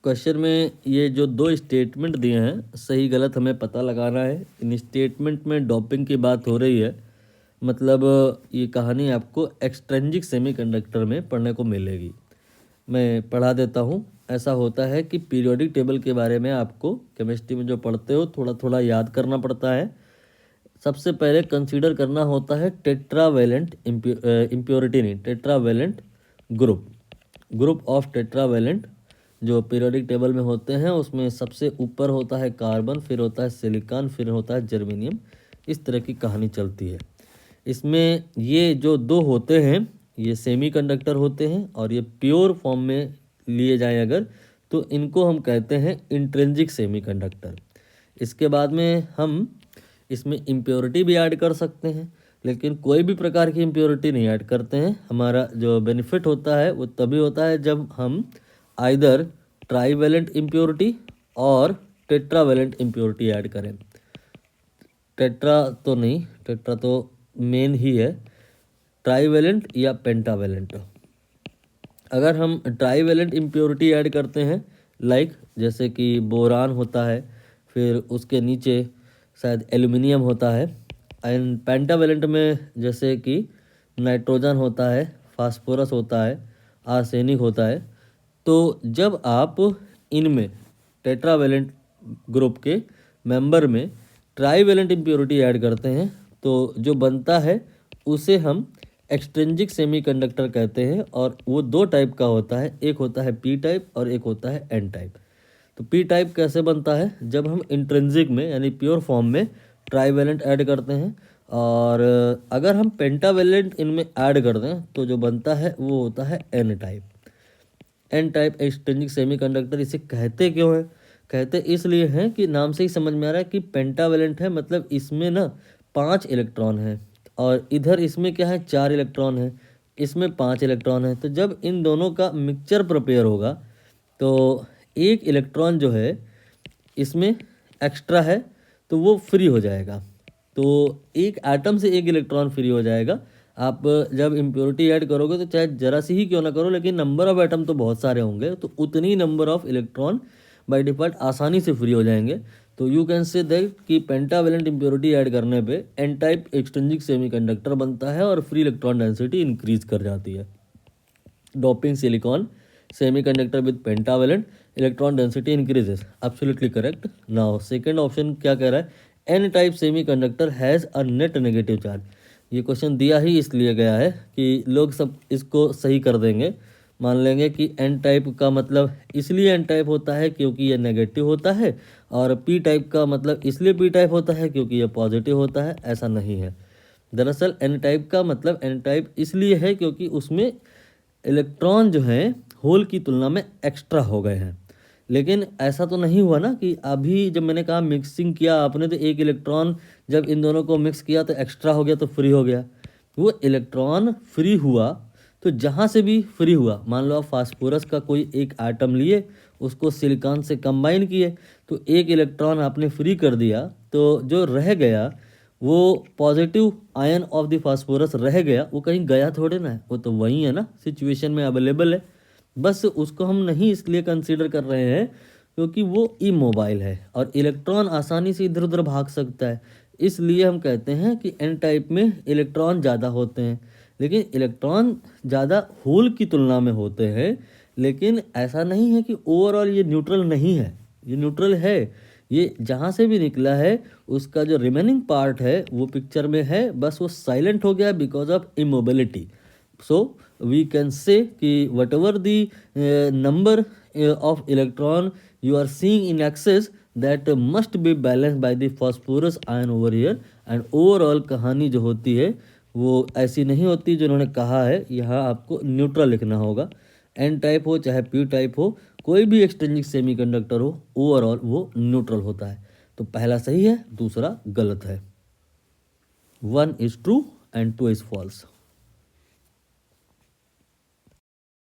Question में ये जो दो स्टेटमेंट दिए हैं, सही गलत हमें पता लगाना है। इन स्टेटमेंट में डोपिंग की बात हो रही है, मतलब ये कहानी आपको एक्सट्रिंसिक सेमीकंडक्टर में पढ़ने को मिलेगी। मैं पढ़ा देता हूँ। ऐसा होता है कि पीरियोडिक टेबल के बारे में आपको केमिस्ट्री में जो पढ़ते हो थोड़ा थोड़ा याद करना पड़ता है। सबसे पहले कंसीडर करना होता है टेट्रावेलेंट इम्प्योरिटी नहीं, टेट्रावेलेंट ग्रुप ऑफ टेट्रावेलेंट जो पीरियोडिक टेबल में होते हैं, उसमें सबसे ऊपर होता है कार्बन, फिर होता है सिलिकॉन, फिर होता है जर्मेनियम। इस तरह की कहानी चलती है। इसमें ये जो दो होते हैं ये सेमीकंडक्टर होते हैं, और ये प्योर फॉर्म में लिए जाएं अगर तो इनको हम कहते हैं इंट्रिंसिक सेमीकंडक्टर। इसके बाद में हम इसमें इम्प्योरिटी भी ऐड कर सकते हैं, लेकिन कोई भी प्रकार की इम्प्योरिटी नहीं ऐड करते हैं। हमारा जो बेनिफिट होता है वो तभी होता है जब हम आइदर ट्राईवेलेंट इम्प्योरिटी और टेट्रावेलेंट इम्प्योरिटी ऐड करें। टेट्रा तो नहीं, टेट्रा तो मेन ही है, ट्राईवेलेंट या पेंटावेलेंट। अगर हम ट्राईवेलेंट इम्प्योरिटी ऐड करते हैं, लाइक जैसे कि बोरान होता है, फिर उसके नीचे शायद एल्युमिनियम होता है, एंड पेंटावेलेंट में जैसे कि नाइट्रोजन होता है, फास्फोरस होता है, आर्सेनिक होता है। तो जब आप इनमें टेट्रावेलेंट ग्रुप के मेंबर में ट्राईवेलेंट इम्प्योरिटी ऐड करते हैं तो जो बनता है उसे हम एक्सट्रिंसिक सेमीकंडक्टर कहते हैं। और वो दो टाइप का होता है, एक होता है पी टाइप और एक होता है एन टाइप। तो पी टाइप कैसे बनता है? जब हम इंट्रिंसिक में यानी प्योर फॉर्म में ट्राईवेलेंट ऐड करते हैं, और अगर हम पेंटावेलेंट इनमें ऐड कर दें तो जो बनता है वो होता है N type. N type extrinsic semiconductor इसे कहते क्यों है? कहते इसलिए हैं कि नाम से ही समझ में आ रहा है कि पेंटावेलेंट है, मतलब इसमें ना 5 इलेक्ट्रॉन है, और इधर इसमें क्या है 4 इलेक्ट्रॉन है, इसमें 5 इलेक्ट्रॉन है। तो जब इन दोनों का मिक्सचर प्रिपेयर होगा तो एक इलेक्ट्रॉन जो है इसमें एक्स्ट्रा है तो वो फ्री हो जाएगा। तो एक एटम से एक इलेक्ट्रॉन फ्री हो जाएगा। आप जब इम्प्योरिटी ऐड करोगे तो चाहे जरा सी ही क्यों ना करो, लेकिन नंबर ऑफ एटम तो बहुत सारे होंगे, तो उतनी number of electron by default आसानी से फ्री हो जाएंगे। तो यू कैन से दैट कि पेंटावेलेंट इम्प्योरिटी ऐड करने पे एन टाइप एक्सट्रिंसिक सेमीकंडक्टर बनता है और फ्री इलेक्ट्रॉन डेंसिटी इंक्रीज कर जाती है। Doping silicon semiconductor with pentavalent electron density increases, absolutely correct. Now second option क्या कह रहा है? N type semiconductor has a net negative charge. ये क्वेश्चन दिया ही इसलिए गया है कि लोग सब इसको सही कर देंगे, मान लेंगे कि एन टाइप का मतलब इसलिए एन टाइप होता है क्योंकि ये नेगेटिव होता है, और पी टाइप का मतलब इसलिए पी टाइप होता है क्योंकि ये पॉजिटिव होता है। ऐसा नहीं है। दरअसल एन टाइप का मतलब एन टाइप इसलिए है क्योंकि उसमें इलेक्ट्रॉन जो हैं होल की तुलना में एक्स्ट्रा हो गए हैं। लेकिन ऐसा तो नहीं हुआ ना कि अभी जब मैंने कहा मिक्सिंग किया आपने तो एक इलेक्ट्रॉन जब इन दोनों को मिक्स किया तो एक्स्ट्रा हो गया तो फ्री हो गया। वो इलेक्ट्रॉन फ्री हुआ तो जहाँ से भी फ्री हुआ, मान लो आप फास्फोरस का कोई एक आइटम लिए, उसको सिलिकॉन से कंबाइन किए, तो एक इलेक्ट्रॉन आपने फ्री कर दिया, तो जो रह गया वो positive ion of the phosphorus रह गया, वो कहीं गया थोड़े ना है, वो तो वहीं है ना, सिचुएशन में अवेलेबल है। बस उसको हम नहीं इसलिए कंसीडर कर रहे हैं क्योंकि वो इमोबाइल है और इलेक्ट्रॉन आसानी से इधर उधर भाग सकता है। इसलिए हम कहते हैं कि एन टाइप में इलेक्ट्रॉन ज़्यादा होते हैं। लेकिन इलेक्ट्रॉन ज़्यादा होल की तुलना में होते हैं, लेकिन ऐसा नहीं है कि ओवरऑल ये न्यूट्रल नहीं है, ये न्यूट्रल है। ये जहाँ से भी निकला है उसका जो रिमेनिंग पार्ट है वो पिक्चर में है, बस वो साइलेंट हो गया because of immobility. So we can say कि whatever the number of electron you are seeing in excess that must be balanced by the phosphorus ion over here, and overall कहानी जो होती है वो ऐसी नहीं होती जो उन्होंने कहा है। यहाँ आपको न्यूट्रल लिखना होगा। एन टाइप हो चाहे पी टाइप हो, कोई भी एक्सट्रिंसिक सेमीकंडक्टर हो, ओवरऑल वो न्यूट्रल होता है। तो पहला सही है, दूसरा गलत है। 1 is true and 2 is false।